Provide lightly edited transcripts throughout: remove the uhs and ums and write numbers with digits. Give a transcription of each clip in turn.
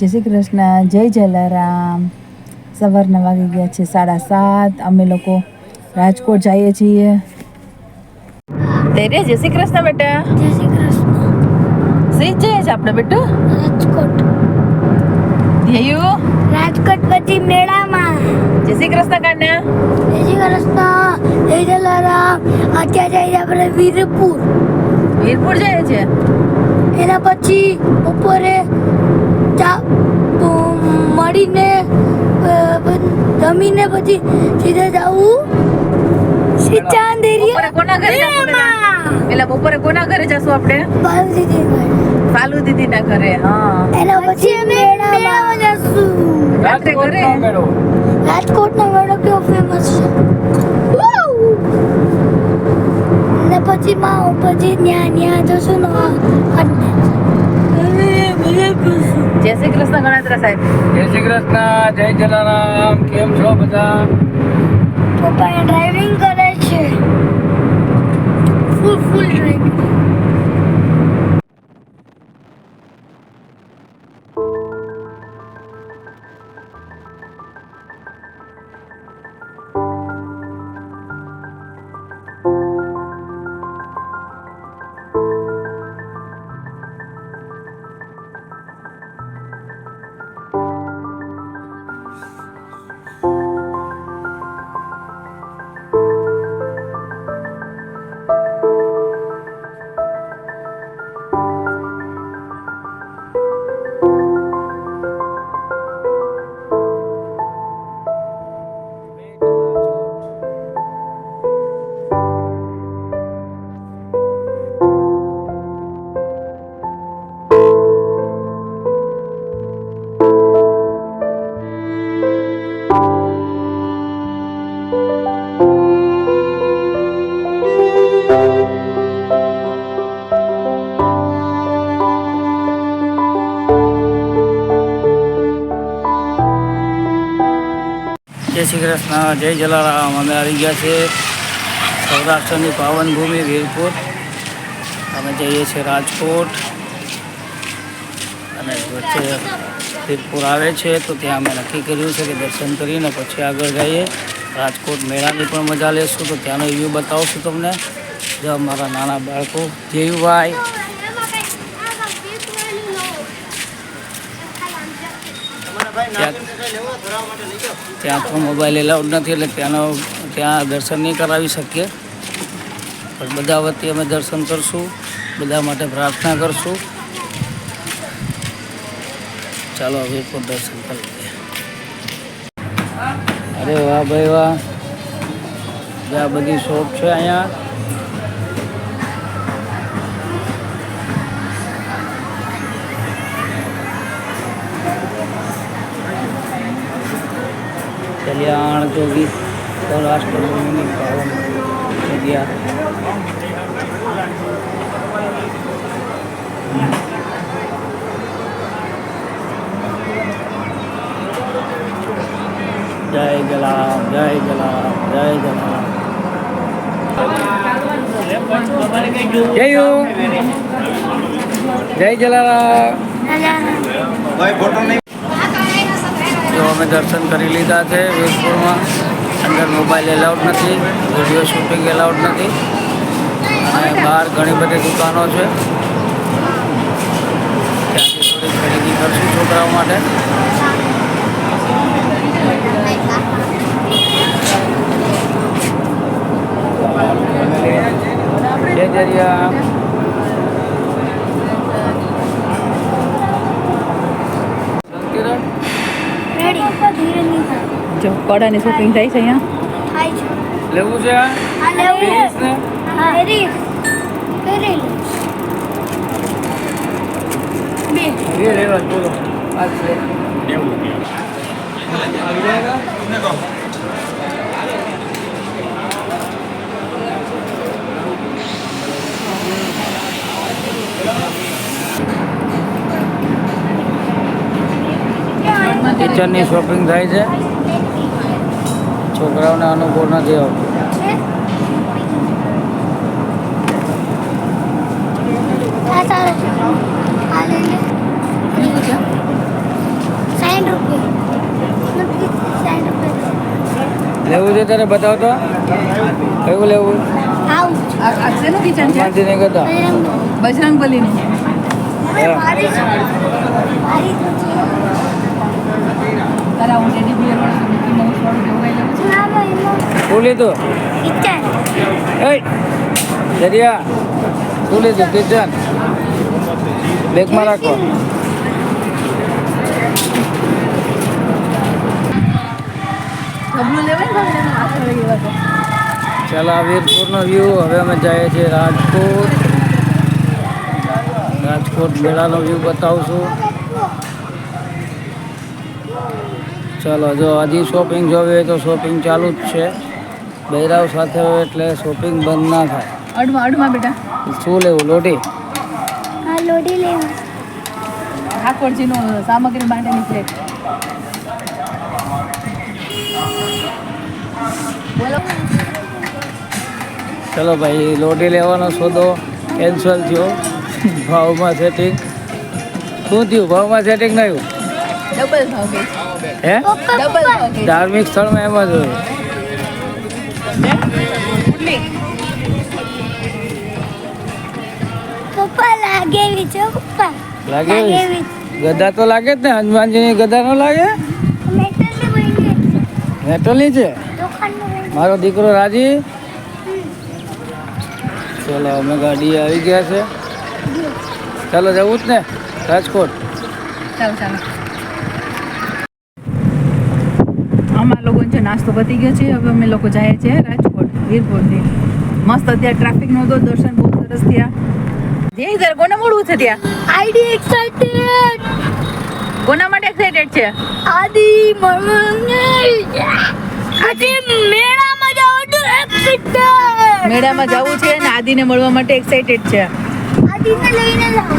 જય શ્રી કૃષ્ણ, જય જલારામ. સવારના વાગી ગયા છે 7:30. અમે લોકો રાજકોટ જઈએ છીએ. તેરે જય શ્રી કૃષ્ણ બેટા. જય શ્રી કૃષ્ણ. સી જઈએ છે આપણે બેટું? રાજકોટ. ધ્યેયુ રાજકોટ પછી મેળામાં. જય શ્રી કૃષ્ણ કાન્યા. જય શ્રી કૃષ્ણ, જય જલારામ. અત્યારે જઈએ આપણે વીરપુર. વીરપુર જઈએ છે. એના પછી બપોરે મળીને જમીને પછી સીધા જવું બપોરે કોના ઘરે જશું બેટા? પેલા બપોરે કોના ઘરે જશું આપણે? ફાલુ દીદીના ઘરે. હા. એના પછી મેળામાં જશું. રાત્રે ઘરે. રાજકોટનો મેળો કેવો ફેમસ છે. ને પછી ન્યા જશું જય શ્રી કૃષ્ણ ગણાત્રા સાહેબ. જય શ્રી કૃષ્ણ, જય જલારામ. કેમ છો બધા? પપ્પા ડ્રાઇવિંગ કરે છે. ફૂલ ડ્રાઇવિંગ. જય શ્રી કૃષ્ણ, જય જલારામ. અમે આવી ગયા છીએ સૌરાષ્ટ્રની પાવન ભૂમિ વીરપુર. અમે જઈએ છીએ રાજકોટ અને વચ્ચે વીરપુર આવે છે તો ત્યાં અમે નક્કી કર્યું છે કે દર્શન કરીને પછી આગળ જઈએ. રાજકોટ મેળાની પણ મજા લેશું તો ત્યાંનો વ્યૂ બતાવશું તમને. જો અમારા નાના બાળકો જેયુભાઈ ત્યાં તો મોબાઈલ એલાઉડ નથી એટલે ત્યાં દર્શન નહીં કરાવી શકીએ, પણ બધા વતી અમે દર્શન કરશું, બધા માટે પ્રાર્થના કરશું. ચાલો હવે પણ દર્શન કરી લઈએ. અરે વાહ ભાઈ વાહ, જ્યાં બધી શોપ છે અહીંયા. કલ્યાણ જોગી સૌરાષ્ટ્ર ભૂમિની પાવન જગ્યા. જય જલારામ, જય જલારામ, જય જલારામ. જય જલારામ. જો અમે દર્શન કરી લીધા છે વીરપુરમાં. અંદર મોબાઈલ એલાઉડ નથી, વિડીયો શૂટિંગ એલાઉડ નથી અને બહાર ઘણી બધી દુકાનો છે. ત્યાંથી થોડી ખરીદી કરશું છોકરાઓ માટે. જય જરિયા. જો કડાની શોપિંગ થાય છે અહીંયા. લેવું છે બોલો. કિચનની શોપિંગ થાય છે. છોકરાઓને અનુભવ નથી આવતો. છે તારે બતાવતો કયું લેવું આવું આ શેનું કિચન છે હનુમાનજીને ગદા બજરંગબલીનું હા. મારી તારા હું ટેડી બિયર વાળું મિકી માઉસ વાળું કેવું કઈ લેવું છે ના ભાઈ શું લીધું કિચન એ દરિયા શું લીધું કિચન બેગમાં રાખો ગમલું લેવાય ને ભાઈ આખા એવા તો ચાલો આ વીરપુરનો વ્યૂ હવે અમે જઈએ છીએ રાજકોટ મેળાનો વ્યૂ બતાવશું ચાલો જો હજી શોપિંગ જોવી હોય તો શોપિંગ ચાલુ જ છે બૈરાવ સાથે હોય એટલે શોપિંગ બંધ ના થાય અડમાં બેટા શું લેવું લોટી આ લોડી લેવું ઠાકોરજીનો સામગ્રી માટેની પ્લેટ બોલો ચલો ભાઈ લોટી લેવાનો સોદો કેન્સલ થયો ભાવમાં સેટિંગ શું થયું ભાવમાં સેટિંગ નહીં આવ્યું ડબલ ભાવ કે હે ડબલ ભાવ કે ધાર્મિક સ્થળમાં એમ જ હોય પપ્પા લાગેવી છે પપ્પા લાગે લાગેવી ગદા તો લાગે જ ને હનુમાનજીની ગદા ન લાગે મેટલની બની મેટલની છે દુકાનનું બની મારો દીકરો રાજી ચલો અમે ગાડી આવી ગયા છે ચાલો જવું જ ને રાજકોટ ચાલો અમારા લોકો છે નાસ્તો પતી ગયો છે હવે અમે લોકો જઈએ છીએ રાજકોટ વીરપુરથી મસ્ત અત્યારે ટ્રાફિક નહોતો દર્શન બહુ સરસ થયા જે તારે કોને મળવું છે ત્યાં આઈડી એક્સાઇટેડ કોના માટે એક્સાઇટેડ છે આદિ મળને આજે મેળામાં જાવ તો એક્સાઇટેડ મેળામાં જવું છે અને આદિને મળવા માટે એક્સાઇટેડ છે આદિને લઈને જાવ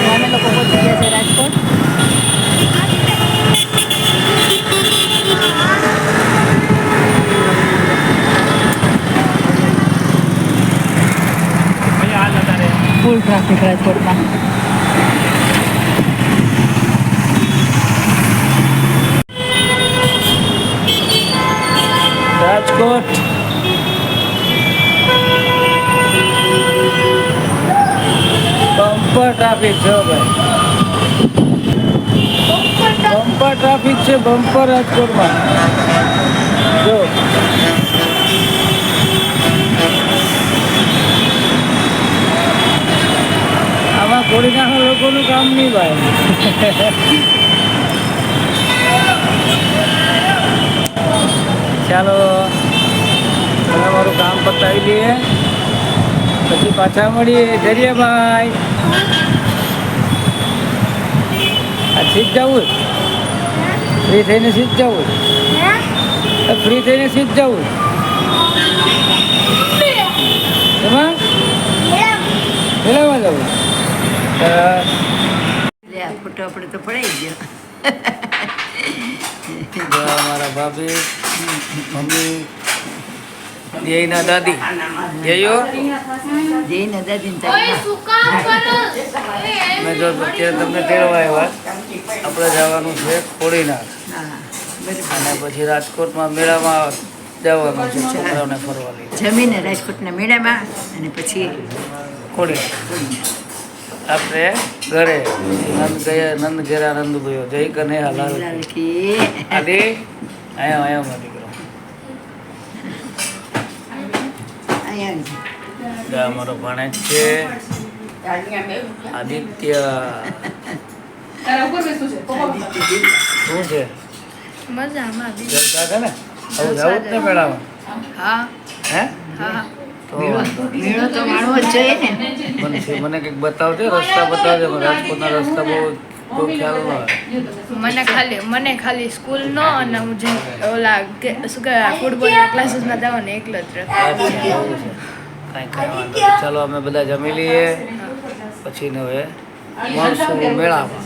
અમે લોકો પહોંચી ગયા છે રાજકોટ ફૂલ ટ્રાફિક રાજકોટમાં રાજકોટ બમ્પર ટ્રાફિક છે ભાઈ બમ્પર ટ્રાફિક છે બમ્પર રાજકોટમાં જો આમાં કોડીનાના લોકોનું કામ નહીં ભાઈ ચાલો હવે અમારું કામ પતાવી દઈએ પછી પાછા મળીએ દરિયાભાઈ આ સીટ જવું ફ્રી થઈને સીટ જવું ફ્રી થઈને સીટ જવું એમાં મેળામાં જવું ફોટો આપણે તો પડાઈ ગયો મારા ભાભી મમ્મી જયના દાદી જયો જઈને દાદી મેં જો અત્યારે તમને તેડવા આવ્યા આપણે જવાનું છે ખોડીનાર અને પછી રાજકોટમાં મેળામાં જવાનું છે છોકરાઓને ફરવા લઈ જમીને રાજકોટના મેળામાં અને પછી ખોડીનાર આપણે ઘરે નંદ ગયા નંદ ઘેરા નંદ ભયો જય કને હાલાલ આદિ આયા મારો દીકરો અમારો ભાણેજ છે આદિત્ય શું છે મજામાં જલસા છે ને આવું જવું જ ને મેળામાં હા હે હા તો વાંધો નહીં. મેળો તો માણવો જ જોઈએ ને. મને કંઈક બતાવજે, રસ્તા બતાવજે. મને રાજકોટના રસ્તા બહુ ખ્યાલ ન આવે. મને ખાલી સ્કૂલનો અને હું જે ઓલા શું કહેવાય ફૂટબોલના ક્લાસીસમાં જાઉં ને એકલો જ રસ્તો. કાંઈ વાંધો નહીં. ચાલો અમે બધા જમી લઈએ પછી ને હવે મળશું મેળામાં.